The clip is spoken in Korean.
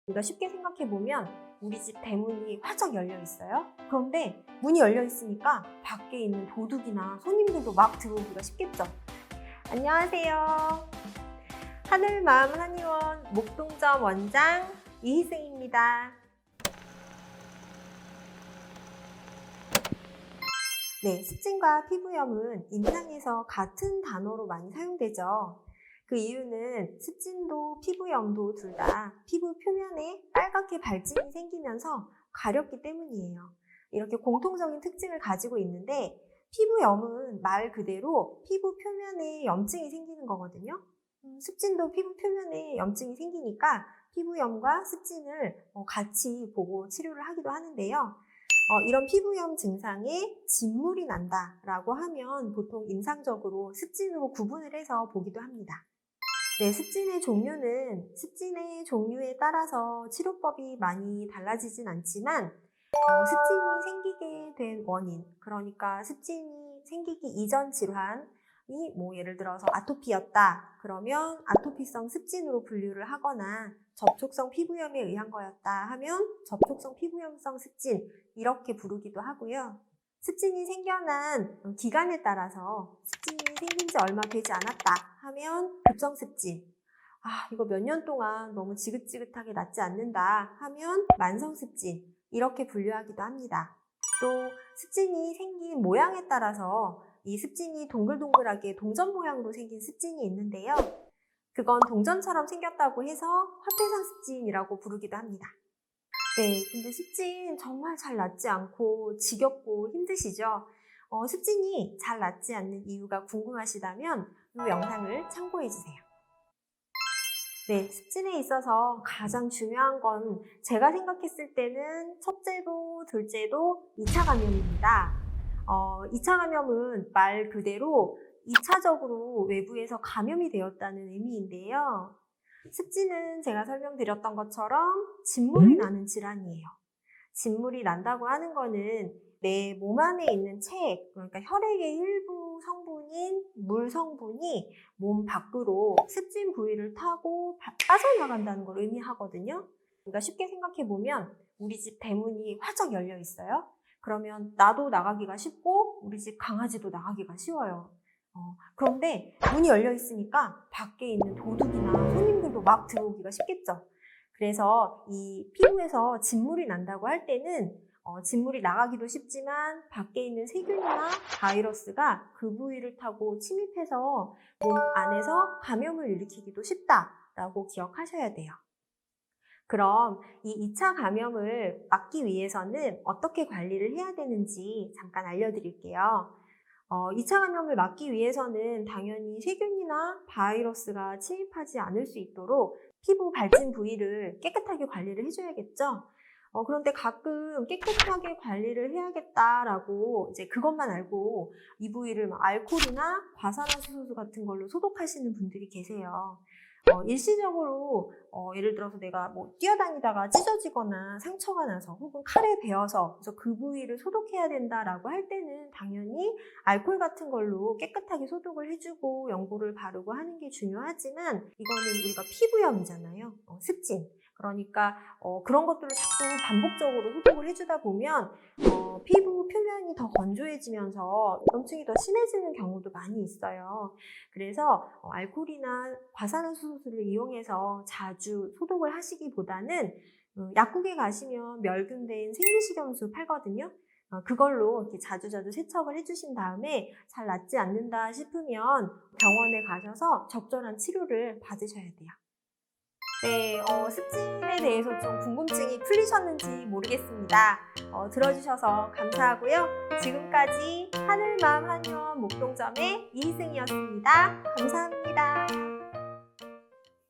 우리가 쉽게 생각해보면 우리 집 대문이 활짝 열려 있어요. 그런데 문이 열려 있으니까 밖에 있는 도둑이나 손님들도 막 들어오기가 쉽겠죠. 안녕하세요. 하늘마음 한의원 목동점 원장 이희승입니다. 네, 습진과 피부염은 임상에서 같은 단어로 많이 사용되죠. 그 이유는 습진도 피부염도 둘 다 피부 표면에 빨갛게 발진이 생기면서 가렵기 때문이에요. 이렇게 공통적인 특징을 가지고 있는데 피부염은 말 그대로 피부 표면에 염증이 생기는 거거든요. 습진도 피부 표면에 염증이 생기니까 피부염과 습진을 같이 보고 치료를 하기도 하는데요. 이런 피부염 증상에 진물이 난다라고 하면 보통 임상적으로 습진으로 구분을 해서 보기도 합니다. 네, 습진의 종류에 따라서 치료법이 많이 달라지진 않지만 습진이 생기게 된 원인, 그러니까 습진이 생기기 이전 질환이 예를 들어서 아토피였다 그러면 아토피성 습진으로 분류를 하거나 접촉성 피부염에 의한 거였다 하면 접촉성 피부염성 습진 이렇게 부르기도 하고요. 습진이 생겨난 기간에 따라서 습진이 생긴 지 얼마 되지 않았다 하면 급성습진, 이거 몇 년 동안 너무 지긋지긋하게 낫지 않는다 하면 만성습진 이렇게 분류하기도 합니다. 또 습진이 생긴 모양에 따라서 이 습진이 동글동글하게 동전 모양으로 생긴 습진이 있는데요. 그건 동전처럼 생겼다고 해서 화폐상 습진이라고 부르기도 합니다. 네, 근데 습진 정말 잘 낫지 않고 지겹고 힘드시죠? 습진이 잘 낫지 않는 이유가 궁금하시다면 이 영상을 참고해주세요. 네, 습진에 있어서 가장 중요한 건 제가 생각했을 때는 첫째도 둘째도 2차 감염입니다. 2차 감염은 말 그대로 2차적으로 외부에서 감염이 되었다는 의미인데요. 습진은 제가 설명드렸던 것처럼 진물이 나는 질환이에요. 진물이 난다고 하는 거는 내 몸 안에 있는 체액, 그러니까 혈액의 일부 성분인 물 성분이 몸 밖으로 습진 부위를 타고 빠져나간다는 걸 의미하거든요. 그러니까 쉽게 생각해보면 우리 집 대문이 활짝 열려 있어요. 그러면 나도 나가기가 쉽고 우리 집 강아지도 나가기가 쉬워요. 그런데 문이 열려 있으니까 밖에 있는 도둑이나 손님들도 막 들어오기가 쉽겠죠. 그래서 이 피부에서 진물이 난다고 할 때는 진물이 나가기도 쉽지만 밖에 있는 세균이나 바이러스가 그 부위를 타고 침입해서 몸 안에서 감염을 일으키기도 쉽다라고 기억하셔야 돼요. 그럼 이 2차 감염을 막기 위해서는 어떻게 관리를 해야 되는지 잠깐 알려드릴게요. 2차 감염을 막기 위해서는 당연히 세균이나 바이러스가 침입하지 않을 수 있도록 피부 발진 부위를 깨끗하게 관리를 해줘야겠죠. 그런데 가끔 깨끗하게 관리를 해야겠다라고 이제 그것만 알고 이 부위를 알코올이나 과산화수소 같은 걸로 소독하시는 분들이 계세요. 일시적으로 예를 들어서 내가 뛰어다니다가 찢어지거나 상처가 나서 혹은 칼에 베어서 그래서 그 부위를 소독해야 된다라고 할 때는 당연히 알코올 같은 걸로 깨끗하게 소독을 해주고 연고를 바르고 하는 게 중요하지만 이거는 우리가 피부염이잖아요. 습진. 그러니까 그런 것들을 자꾸 반복적으로 소독을 해주다 보면 피부 표면이 더 건조해지면서 염증이 더 심해지는 경우도 많이 있어요. 그래서 알코올이나 과산화수소를 이용해서 자주 소독을 하시기보다는 약국에 가시면 멸균된 생리식염수 팔거든요. 그걸로 이렇게 자주자주 세척을 해주신 다음에 잘 낫지 않는다 싶으면 병원에 가셔서 적절한 치료를 받으셔야 돼요. 네, 습진에 대해서 좀 궁금증이 풀리셨는지 모르겠습니다. 들어주셔서 감사하고요. 지금까지 하늘마음 한의원 목동점의 이희승이었습니다. 감사합니다.